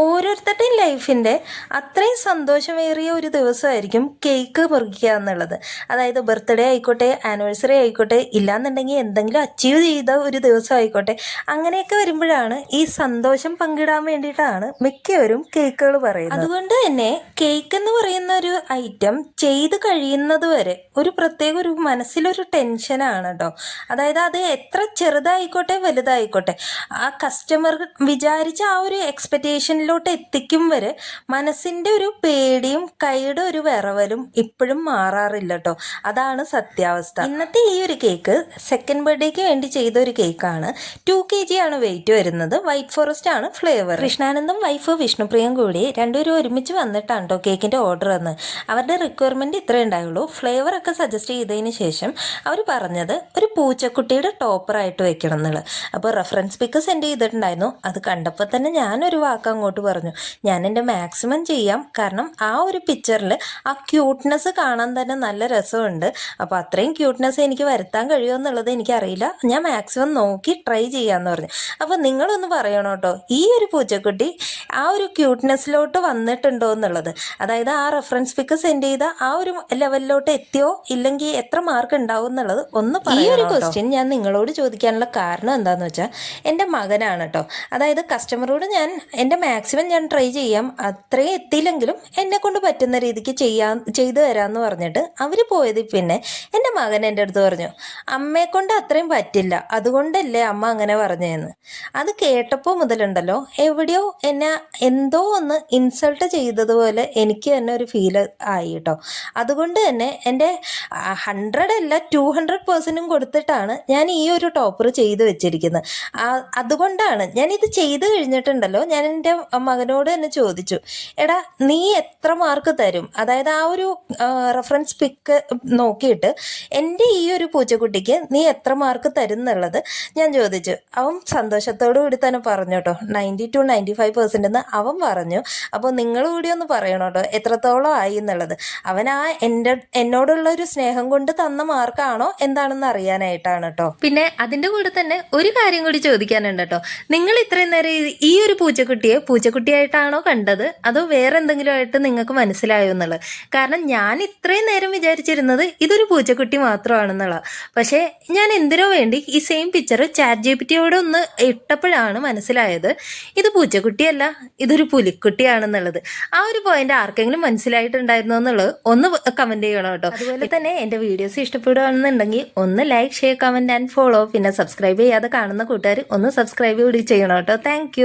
ഓരോരുത്തരുടെയും ലൈഫിൻ്റെ അത്രയും സന്തോഷമേറിയ ഒരു ദിവസമായിരിക്കും കേക്ക് മുറിക്കുക എന്നുള്ളത്. അതായത് ബർത്ത്ഡേ ആയിക്കോട്ടെ, ആനിവേഴ്സറി ആയിക്കോട്ടെ, ഇല്ലാന്നുണ്ടെങ്കിൽ എന്തെങ്കിലും അച്ചീവ് ചെയ്ത ഒരു ദിവസം ആയിക്കോട്ടെ, അങ്ങനെയൊക്കെ വരുമ്പോഴാണ് ഈ സന്തോഷം പങ്കിടാൻ വേണ്ടിയിട്ടാണ് മിക്കവരും കേക്കുകൾ പറയുന്നത്. അതുകൊണ്ട് തന്നെ കേക്ക് എന്ന് പറയുന്ന ഒരു ഐറ്റം ചെയ്ത് കഴിയുന്നത് വരെ ഒരു പ്രത്യേക ഒരു മനസ്സിലൊരു ടെൻഷനാണ് കേട്ടോ. അതായത് അത് എത്ര ചെറുതായിക്കോട്ടെ വലുതായിക്കോട്ടെ, ആ കസ്റ്റമർ വിചാരിച്ച ആ ഒരു എക്സ്പെക്റ്റേഷനിലോട്ട് എത്തിക്കും വരെ മനസ്സിൻ്റെ ഒരു പേടിയും കൈയുടെ ഒരു വിറവലും ഇപ്പോഴും മാറാറില്ല കേട്ടോ. അതാണ് സത്യാവസ്ഥ. ഇന്നത്തെ ഈ ഒരു കേക്ക് സെക്കൻഡ് ബർത്ത്ഡേക്ക് വേണ്ടി ചെയ്ത ഒരു കേക്കാണ്. 2 kg ആണ് വെയിറ്റ് വരുന്നത്. വൈറ്റ് ഫോറസ്റ്റ് ആണ് ഫ്ലേവർ. കൃഷ്ണാനന്ദും വൈഫ് വിഷ്ണുപ്രിയയും കൂടി രണ്ടുപേരും ഒരുമിച്ച് വന്നിട്ടാണ് കേട്ടോ കേക്കിൻ്റെ ഓർഡർ വന്ന്. അവരുടെ റിക്വയർമെൻറ്റ് ഇത്രേ ഉണ്ടായുള്ളൂ. ഫ്ലേവറൊക്കെ സജസ്റ്റ് ചെയ്തതിന് ശേഷം അവർ പറഞ്ഞത് ഒരു പൂച്ചക്കുട്ടിയുടെ ടോപ്പറായിട്ട് വെക്കണം എന്നുള്ളത്. അപ്പോൾ റെഫറൻസ് പിക്ക് സെൻഡ് ചെയ്തിട്ടുണ്ടായിരുന്നു. അത് കണ്ടപ്പോൾ തന്നെ ഞാനൊരു വാക്ക് അങ്ങോട്ട് പറഞ്ഞു, ഞാൻ എൻ്റെ മാക്സിമം ചെയ്യാം. കാരണം ആ ഒരു പിക്ചറിൽ ആ ക്യൂട്ട്നെസ് കാണാൻ തന്നെ നല്ല രസമുണ്ട്. അപ്പോൾ അത്രയും ക്യൂട്ട്നെസ് എനിക്ക് വരുത്താൻ കഴിയുമോ എന്നുള്ളത് എനിക്കറിയില്ല. ഞാൻ മാക്സിമം നോക്കി ട്രൈ ചെയ്യാമെന്ന് പറഞ്ഞു. അപ്പോൾ നിങ്ങളൊന്ന് പറയണം കേട്ടോ, ഈ ഒരു പൂച്ചക്കുട്ടി ആ ഒരു ക്യൂട്ട്നെസ്സിലോട്ട് വന്നിട്ടുണ്ടോ എന്നുള്ളത്. അതായത് ആ റെഫറൻസ് പിക്ക് സെൻഡ് ചെയ്ത ആ ഒരു ലെവലിലോട്ട് എത്തിയോ ഇല്ലെങ്കിൽ എത്ര മാർക്ക് ഉണ്ടാവും എന്നുള്ളത് ഒന്ന് പറയണം. ഈ ഒരു ക്വസ്റ്റ്യൻ ഞാൻ നിങ്ങളോട് ചോദിക്കാനുള്ള കാരണം എന്താണെന്ന് വെച്ചാൽ എൻ്റെ മകനാണ് കേട്ടോ. അതായത് കസ്റ്റമറോട് ഞാൻ എൻ്റെ മാക്സിമം ഞാൻ ട്രൈ ചെയ്യാം, അത്രയും എത്തിയില്ലെങ്കിലും എന്നെ കൊണ്ട് പറ്റുന്ന രീതിക്ക് ചെയ്തു തരാമെന്ന് പറഞ്ഞിട്ട് അവർ പോയത്. പിന്നെ എൻ്റെ മകൻ എൻ്റെ അടുത്ത് പറഞ്ഞു, അമ്മയെ കൊണ്ട് അത്രയും പറ്റില്ല, അതുകൊണ്ടല്ലേ അമ്മ അങ്ങനെ പറഞ്ഞതെന്ന്. അത് കേട്ടപ്പോൾ മുതലുണ്ടല്ലോ എവിടെയോ എന്നെ എന്തോ ഒന്ന് ഇൻസൾട്ട് ചെയ്തതുപോലെ എനിക്ക് തന്നെ ഒരു ഫീൽ ആയി കേട്ടോ. അതുകൊണ്ട് തന്നെ എൻ്റെ 100 അല്ല 200% കൊടുത്തിട്ടാണ് ഞാൻ ഈ ഒരു ടോപ്പർ ചെയ്ത് വെച്ചിരിക്കുന്നത്. അതുകൊണ്ടാണ് ഞാനിത് ചെയ്ത് കഴിഞ്ഞിട്ടുണ്ടല്ലോ, ഞാൻ എൻ്റെ മകനോട് തന്നെ ചോദിച്ചു, എടാ നീ എത്ര മാർക്ക് തരും? അതായത് ആ ഒരു റെഫറൻസ് പിക്ക് നോക്കിയിട്ട് എൻ്റെ ഈ ഒരു പൂച്ചക്കുട്ടിക്ക് നീ എത്ര മാർക്ക് തരും എന്നുള്ളത് ഞാൻ ചോദിച്ചു. അവൻ സന്തോഷത്തോടു കൂടി തന്നെ പറഞ്ഞു കേട്ടോ, 90 to 95% എന്ന് അവൻ പറഞ്ഞു. അപ്പോൾ നിങ്ങൾ കൂടി ഒന്ന് പറയണം കേട്ടോ എത്രത്തോളം ആയി എന്നുള്ളത്. അവൻ ആ എന്നോടുള്ള ഒരു സ്നേഹം കൊണ്ട് തന്ന മാർക്കാണോ എന്താണെന്ന് അറിയാനായിട്ടാണ് കേട്ടോ. പിന്നെ അതിൻ്റെ കൂടെ തന്നെ ഒരു കാര്യം കൂടി ചോദിക്കാനുണ്ട് കേട്ടോ. നിങ്ങൾ ഇത്രയും നേരം ഈ ഒരു പൂച്ചക്കുട്ടിയെ പൂച്ചക്കുട്ടിയായിട്ടാണോ കണ്ടത്, അതോ വേറെ എന്തെങ്കിലും ആയിട്ട് നിങ്ങൾക്ക് മനസ്സിലായോ എന്നുള്ളത്? കാരണം ഞാൻ ഇത്രയും നേരം വിചാരിച്ചിരുന്നത് ഇതൊരു പൂച്ചക്കുട്ടി മാത്രമാണെന്നുള്ള. പക്ഷേ ഞാൻ എന്തിനോ വേണ്ടി ഈ സെയിം പിക്ചർ ChatGPT-യോട് ഒന്ന് ഇട്ടപ്പോഴാണ് മനസ്സിലായത് ഇത് പൂച്ചക്കുട്ടിയല്ല, ഇതൊരു പുലിക്കുട്ടിയാണെന്നുള്ളത്. ആ ഒരു പോയിന്റ് ആർക്കെങ്കിലും മനസ്സിലായിട്ടുണ്ടായിരുന്നോ എന്നുള്ളത് ഒന്ന് കമൻറ്റ് ചെയ്യണം കേട്ടോ. അതുപോലെ തന്നെ എൻ്റെ വീഡിയോസ് ഇഷ്ടപ്പെടുകയാണെന്നുണ്ടെങ്കിൽ ഒന്ന് like, share, comment and follow. പിന്നെ സബ്സ്ക്രൈബ് ചെയ്യാതെ കാണുന്ന കൂട്ടുകാർ ഒന്ന് സബ്സ്ക്രൈബ് കൂടി ചെയ്യണം കേട്ടോ. താങ്ക്